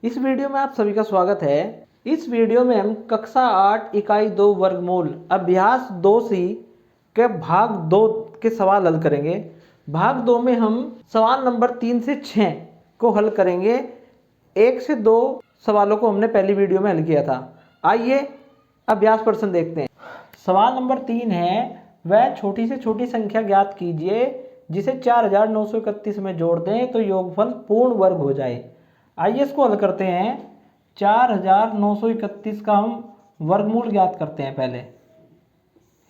इस वीडियो में आप सभी का स्वागत है। इस वीडियो में हम कक्षा 8 इकाई 2 वर्गमूल अभ्यास 2C के भाग 2 के सवाल हल करेंगे। भाग 2 में हम सवाल नंबर 3 से 6 को हल करेंगे। 1 से 2 सवालों को हमने पहली वीडियो में हल किया था। आइए अभ्यास प्रश्न देखते हैं। सवाल नंबर 3 है, वह छोटी से छोटी संख्या ज्ञात कीजिए जिसे 4931 में जोड़ दें तो योगफल पूर्ण वर्ग हो जाए। आइए इसको हल करते हैं। 4931 का हम वर्गमूल ज्ञात करते हैं। पहले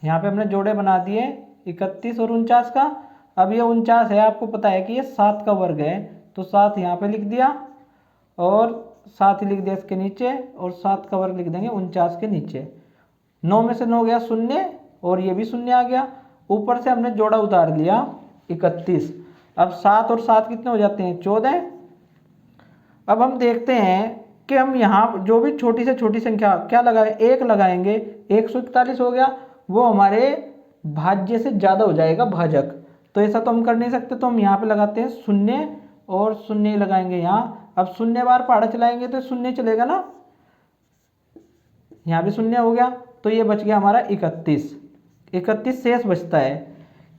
यहाँ पे हमने जोड़े बना दिए 31 और 49 का। अब ये 49 है, आपको पता है कि ये 7 का वर्ग है, तो 7 यहाँ पे लिख दिया और 7 ही लिख दिया इसके नीचे, और 7 का वर्ग लिख देंगे 49 के नीचे। 9 में से 9 गया शून्य और ये भी शून्य आ गया। ऊपर से हमने जोड़ा उतार लिया 31। अब 7 और 7 कितने हो जाते हैं? 14। अब हम देखते हैं कि हम यहाँ जो भी छोटी से छोटी संख्या क्या लगाए, 1 लगाएंगे। 141 हो गया, वो हमारे भाज्य से ज़्यादा हो जाएगा, भाजक। तो ऐसा तो हम कर नहीं सकते, तो हम यहाँ पे लगाते हैं शून्य और शून्य ही लगाएंगे यहाँ। अब शून्य बार पहाड़ा चलाएंगे तो शून्य चलेगा ना, यहाँ भी शून्य हो गया, तो ये बच गया हमारा 31। 31 शेष बचता है।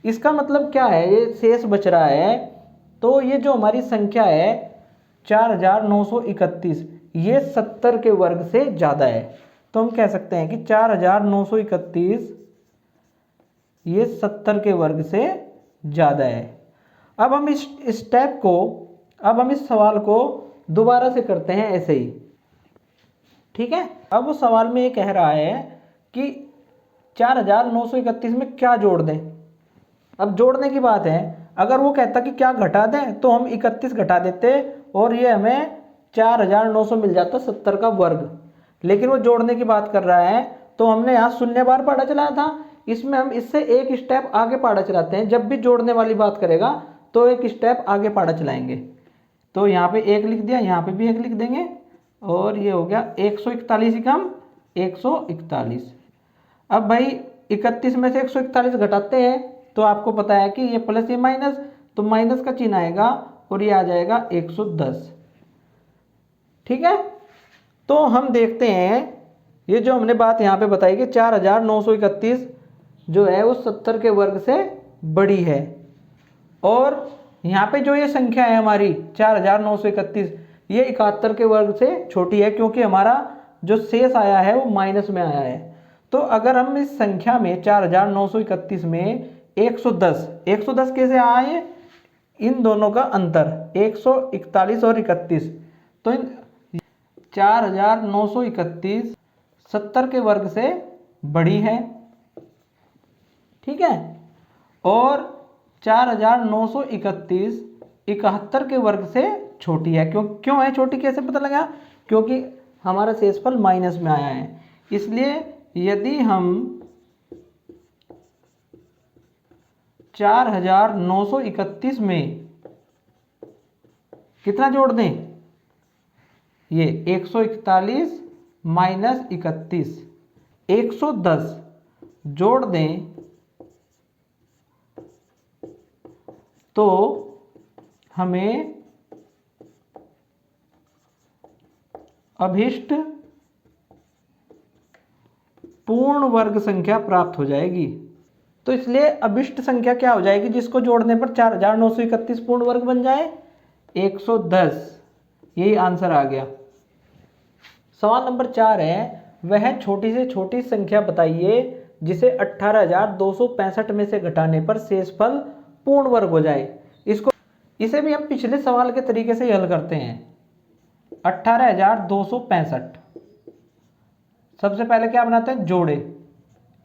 इसका मतलब क्या है, ये शेष बच रहा है, तो ये जो हमारी संख्या है 4931, ये 70 के वर्ग से ज़्यादा है। तो हम कह सकते हैं कि 4931 ये 70 के वर्ग से ज़्यादा है। अब हम इस स्टेप को, अब हम इस सवाल को दोबारा से करते हैं ऐसे ही, ठीक है। अब उस सवाल में ये कह रहा है कि 4931 में क्या जोड़ दें। अब जोड़ने की बात है, अगर वो कहता कि क्या घटा दें तो हम 31 घटा देते और ये हमें 4900 मिल जाता, 70 का वर्ग। लेकिन वो जोड़ने की बात कर रहा है, तो हमने यहाँ शून्य बार पहाड़ा चलाया था, इसमें हम इससे एक स्टेप आगे पहाड़ा चलाते हैं। जब भी जोड़ने वाली बात करेगा तो एक स्टेप आगे पहाड़ा चलाएंगे। तो यहाँ पे 1 लिख दिया, यहाँ पे भी 1 लिख देंगे, और ये हो गया 141 ही कम 141। अब भाई 31 में से 141 घटाते हैं तो आपको पता है कि ये प्लस ये माइनस, तो माइनस का चिन्ह आएगा और ये आ जाएगा 110, ठीक है। तो हम देखते हैं, ये जो हमने बात यहाँ पे बताई कि 4931 जो है वो 70 के वर्ग से बड़ी है, और यहाँ पे जो ये संख्या है हमारी 4931, ये 71 के वर्ग से छोटी है, क्योंकि हमारा जो शेष आया है वो माइनस में आया है। तो अगर हम इस संख्या में 4931 में 110 कैसे आए, इन दोनों का अंतर 141 और 31, तो इन 4931 70 के वर्ग से बड़ी है, ठीक है। और 4931 71 के वर्ग से छोटी है। क्यों है छोटी, कैसे पता लगा? क्योंकि हमारा शेषफल माइनस में आया है। इसलिए यदि हम 4931 में कितना जोड़ दें, ये 141 माइनस 31, 110 जोड़ दें तो हमें अभिष्ट पूर्ण वर्ग संख्या प्राप्त हो जाएगी। तो इसलिए अभिष्ट संख्या क्या हो जाएगी, जिसको जोड़ने पर 4931 पूर्ण वर्ग बन जाए? 110। यही आंसर आ गया। सवाल नंबर 4 है, वह छोटी से छोटी संख्या बताइए जिसे 18265 में से घटाने पर शेषफल पूर्ण वर्ग हो जाए। इसे भी हम पिछले सवाल के तरीके से हल करते हैं। 18265, सबसे पहले क्या बनाते हैं, जोड़े।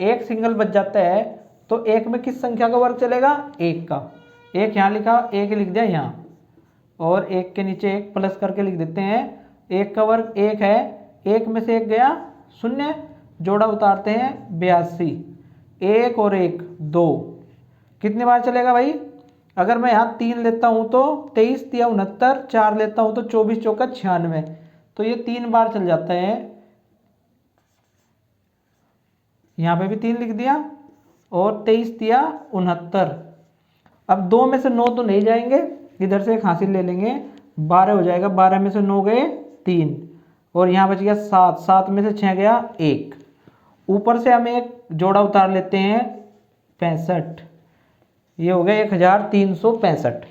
एक सिंगल बच जाता है, तो एक में किस संख्या का वर्ग चलेगा? 1 का। एक यहाँ लिखा, 1 लिख दिया यहाँ, और 1 के नीचे 1 प्लस करके लिख देते हैं। 1 का वर्ग 1 है, 1 में से 1 गया शून्य, जोड़ा उतारते हैं 82। 1 और 1 2, कितनी बार चलेगा भाई? अगर मैं यहाँ 3 लेता हूँ तो 23 या 69, 4 लेता हूँ तो 24 चौका 96, तो ये 3 बार चल जाता है। यहाँ पे भी 3 लिख दिया, और 23 या 69। अब 2 में से 9 तो नहीं जाएंगे, इधर से एक हासिल ले लेंगे, 12 हो जाएगा। 12 में से 9 गए 3 और यहाँ बच गया 7, 7 में से 6 गया 1। ऊपर से हम एक जोड़ा उतार लेते हैं 65, ये हो गया 1365।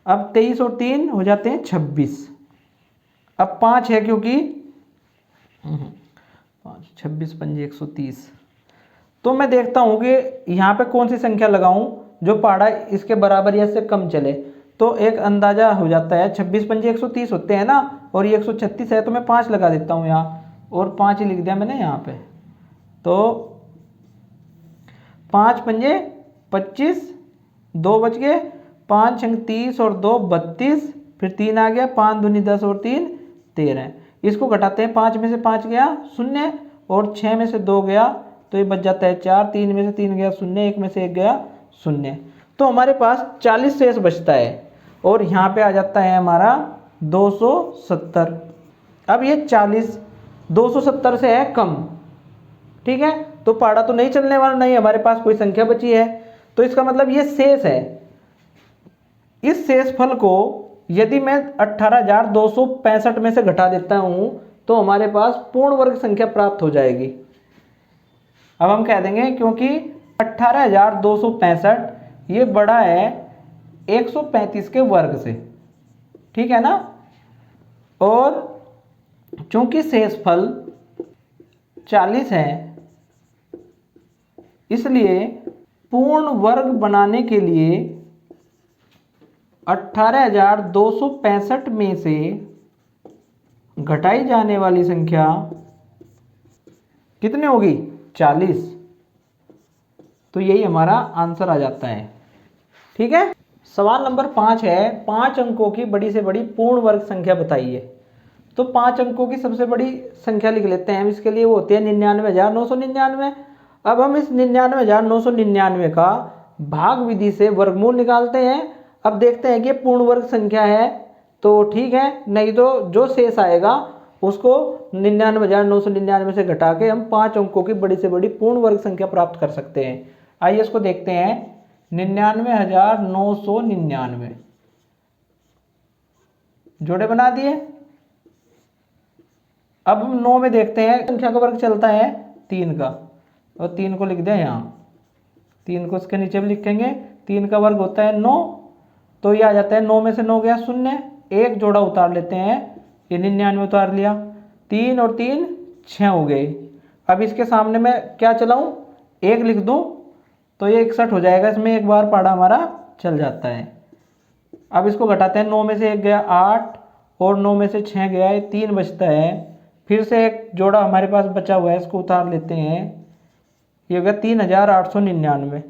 अब 23 और 3 हो जाते हैं 26। अब 5 है क्योंकि 5 26 पंजे 130। तो मैं देखता हूँ कि यहाँ पे कौन सी संख्या लगाऊं जो पहाड़ा इसके बराबर या से कम चले। तो एक अंदाजा हो जाता है, 26 पंजे 130 होते हैं ना, और ये 136 है, तो मैं 5 लगा देता हूँ यहाँ, और 5 ही लिख दिया मैंने यहाँ पे। तो 5 पंजे 25, 2 बच गए, 5 छंग 30 और 2 32, फिर 3 आ गया, 5 दूनी 10 और 3 13। इसको घटाते हैं, 5 में से 5 गया 0 और 6 में से 2 गया तो ये बच जाता है 4, 3 में से 3 गया 0, 1 में से 1 गया 0। तो हमारे पास 40 शेष बचता है और यहाँ पे आ जाता है हमारा 270। अब ये 40 270 से है कम, ठीक है, तो पहाड़ा तो नहीं चलने वाला, नहीं हमारे पास कोई संख्या बची है, तो इसका मतलब ये शेष है। इस शेषफल को यदि मैं 18,265 में से घटा देता हूं तो हमारे पास पूर्ण वर्ग संख्या प्राप्त हो जाएगी। अब हम कह देंगे क्योंकि 18,265 ये बड़ा है 135 के वर्ग से, ठीक है ना, और चूंकि शेषफल 40 है इसलिए पूर्ण वर्ग बनाने के लिए 18,265 में से घटाई जाने वाली संख्या कितनी होगी, 40। तो यही हमारा आंसर आ जाता है, ठीक है। सवाल नंबर 5 है, 5 अंकों की बड़ी से बड़ी पूर्ण वर्ग संख्या बताइए। तो 5 अंकों की सबसे बड़ी संख्या लिख लेते हैं हम, इसके लिए वो होती है 99,999। अब हम इस 99,999 का भाग विधि से वर्गमूल निकालते हैं। अब देखते हैं कि पूर्ण वर्ग संख्या है तो ठीक है, नहीं तो जो शेष आएगा उसको 99,999 से घटा के हम 5 अंकों की बड़ी से बड़ी पूर्ण वर्ग संख्या प्राप्त कर सकते हैं। आइए इसको देखते हैं, 99,999 जोड़े बना दिए। अब हम 9 में देखते हैं, संख्या का वर्ग चलता है 3 का, और 3 को लिख दें यहाँ, 3 को इसके नीचे भी लिखेंगे, 3 का वर्ग होता है 9, तो ये आ जाता है 9 में से 9 गया 0, एक जोड़ा उतार लेते हैं, ये 99 उतार लिया, 3 और 3 6 हो गए। अब इसके सामने मैं क्या चलाऊं, 1 लिख दूं तो ये 61 हो जाएगा, इसमें एक बार पहाड़ा हमारा चल जाता है। अब इसको घटाते हैं, 9 में से 1 गया 8 और 9 में से 6 गया, ये 3 बचता है, फिर से एक जोड़ा हमारे पास बचा हुआ है, इसको उतार लेते हैं, ये हो गया 3,899।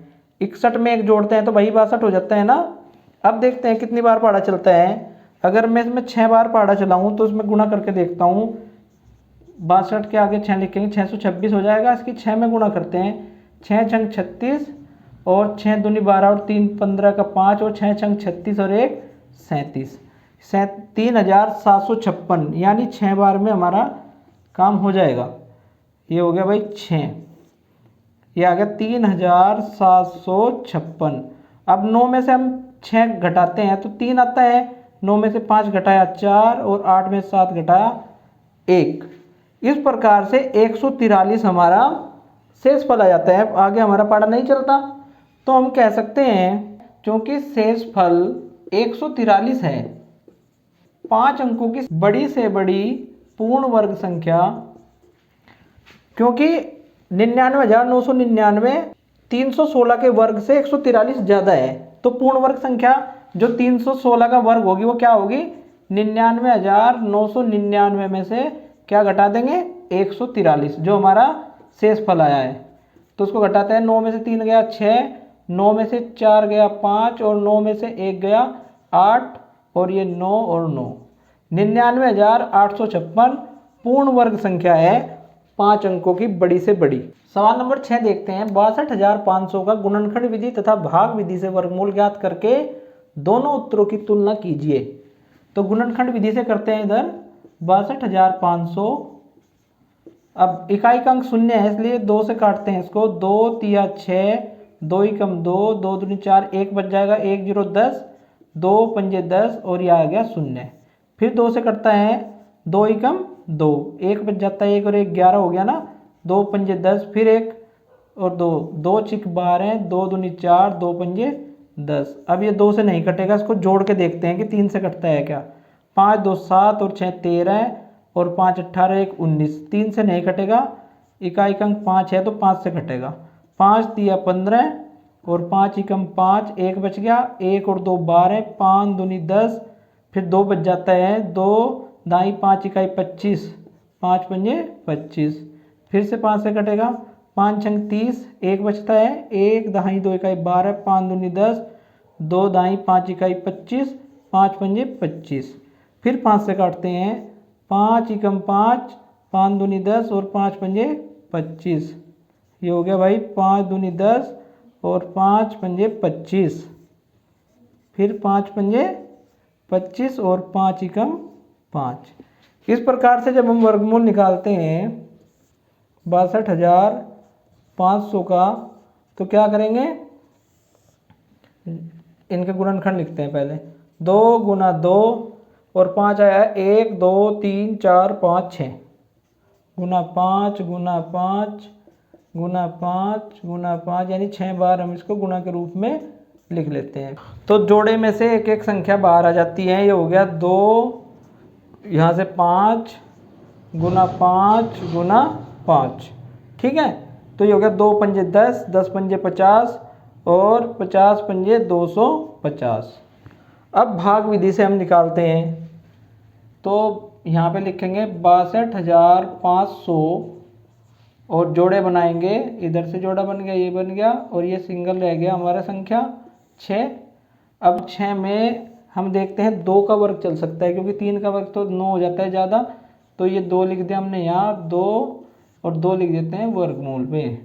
61 में एक जोड़ते हैं तो वही 62 हो जाता है ना। अब देखते हैं कितनी बार पहाड़ा चलता है। अगर मैं इसमें 6 बार पहाड़ा चलाऊं तो इसमें गुणा करके देखता हूं, 62 के आगे 6 लिखेंगे, 626 हो जाएगा। इसकी 6 में गुणा करते हैं, 6 छंग 36 और 6 दूनी 12 और 3 15 का 5 और 6 छंग 36 और 1 37, 3,756, यानी 6 बार में हमारा काम हो जाएगा। ये हो गया भाई 6, ये आ गया 3,756। अब 9 में से हम 6 घटाते हैं तो 3 आता है, 9 में से 5 घटाया 4 और 8 में 7 घटाया 1। इस प्रकार से 143 हमारा शेषफल आ जाता है। आगे हमारा पहाड़ा नहीं चलता, तो हम कह सकते हैं क्योंकि शेषफल 143 है, 5 अंकों की बड़ी से बड़ी पूर्ण वर्ग संख्या, क्योंकि 99,999 316 के वर्ग से 143 ज़्यादा है, तो पूर्ण वर्ग संख्या जो 316 का वर्ग होगी वो क्या होगी, 99,999 में से क्या घटा देंगे, 143, जो हमारा शेषफल आया है। तो उसको घटाते हैं, 9 में से 3 गया 6, 9 में से 4 गया 5 और 9 में से 1 गया 8 और ये 9 और 9, 99,856 पूर्ण वर्ग संख्या है, 5 अंकों की बड़ी से बड़ी। सवाल नंबर 6 देखते हैं, 62,500 का गुणनखंड विधि तथा भाग विधि से वर्गमूल ज्ञात करके दोनों उत्तरों की तुलना कीजिए। तो गुणनखंड विधि से करते हैं इधर 62,500। अब इकाई का अंक 0 है इसलिए 2 से काटते हैं इसको, 2 तिया 6, 2 ही कम 2, 2 दूनी 4, 1 बच जाएगा, 1 0 10, 2 पंजे 10 और यह आ गया 0। फिर 2 से कटता है, 2 एकम 2, 1 बच जाता है, 1 और 1 11 हो गया ना, 2 पंजे 10, फिर 1 और 2, 2 चिक 12, 2 दूनी 4, 2 पंजे 10। अब ये 2 से नहीं कटेगा, इसको जोड़ के देखते हैं कि 3 से कटता है क्या। 5 2 7 और 6 13 और 5 18 1 19, 3 से नहीं कटेगा, इकाई अंक 5 है तो 5 से कटेगा। 5 दिया 15 और 5 एकम 5, 1 बच गया, 1 और 2 12, 5 दूनी 10, फिर 2 बच जाता है, 2 दाई 5 इकाई 25, 5 पंजे 25, फिर से 5 से कटेगा, 5 छंग 30, 1 बचता है, 1 दहाई 2 इकाई 12, 5 दूनी 10, 2 दाई 5 इकाई 25, 5 पंजे 25, फिर 5 से काटते हैं, 5 एकम 5, 5 दूनी 10 और 5 पंजे 25, ये हो गया भाई 5 दूनी 10 और 5 पंजे 25, फिर 5 पंजे 25 और 5 एकम 5। इस प्रकार से जब हम वर्गमूल निकालते हैं 62,500 का, तो क्या करेंगे, इनके गुणनखंड लिखते हैं पहले। 2 गुना 2 और 5 आया 1 2 3 4 5 6 गुना 5 गुना 5 गुना 5 गुना 5, यानी 6 बार हम इसको गुणा के रूप में लिख लेते हैं। तो जोड़े में से एक एक संख्या बाहर आ जाती है। ये हो गया 2, यहाँ से 5 गुना 5 गुना 5, ठीक है। तो ये हो गया 2 पंजे 10, 10 पंजे 50 और 50 पंजे 250। अब भाग विधि से हम निकालते हैं, तो यहाँ पे लिखेंगे 62,500 और जोड़े बनाएंगे, इधर से जोड़ा बन गया, ये बन गया, और ये सिंगल रह गया हमारा संख्या 6। अब 6 में हम देखते हैं 2 का वर्ग चल सकता है, क्योंकि 3 का वर्ग तो 9 हो जाता है ज़्यादा, तो ये 2 लिख दिया हमने यहाँ, 2 और 2 लिख देते हैं वर्गमूल पे।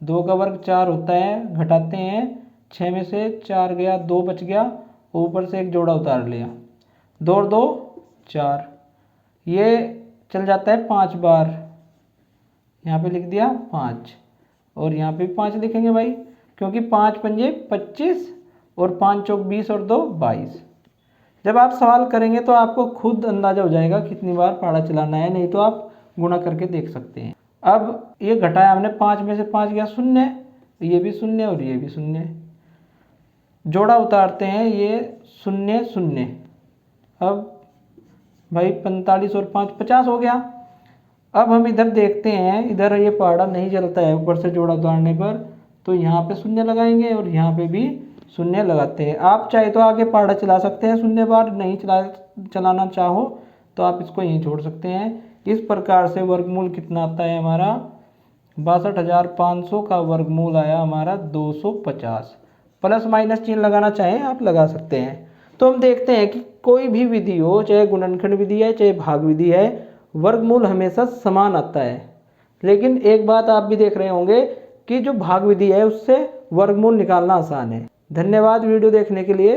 2 का वर्ग 4 होता है, घटाते हैं, 6 में से 4 गया, 2 बच गया, ऊपर से एक जोड़ा उतार लिया, 2 और 2 4, ये चल जाता है 5 बार, यहाँ पे लिख दिया 5, और यहाँ पे भी 5 लिखेंगे भाई, क्योंकि 5 पंजे 25 और 5 चौक 20 और 2 22। जब आप सवाल करेंगे तो आपको खुद अंदाजा हो जाएगा कितनी बार पाड़ा चलाना है, नहीं तो आप गुणा करके देख सकते हैं। अब ये घटाया हमने, 5 में से 5 गया 0, ये भी 0 और ये भी 0, जोड़ा उतारते हैं, ये 0 0, अब भाई 45 और 5 50 हो गया। अब हम इधर देखते हैं, इधर ये पहाड़ा नहीं चलता है ऊपर से जोड़ा उतारने पर, तो यहाँ पे 0 लगाएंगे और यहाँ पे भी 0 लगाते हैं। आप चाहे तो आगे पहाड़ा चला सकते हैं 0 बार, नहीं चलाना चाहो तो आप इसको यहीं छोड़ सकते हैं। इस प्रकार से वर्गमूल कितना आता है हमारा, 62,500 का वर्गमूल आया हमारा 250। प्लस माइनस चिन्ह लगाना चाहें आप लगा सकते हैं। तो हम देखते हैं कि कोई भी विधि हो, चाहे गुणनखंड विधि है चाहे भाग विधि है, वर्गमूल हमेशा समान आता है। लेकिन एक बात आप भी देख रहे होंगे कि जो भाग विधि है उससे वर्गमूल निकालना आसान है। धन्यवाद वीडियो देखने के लिए।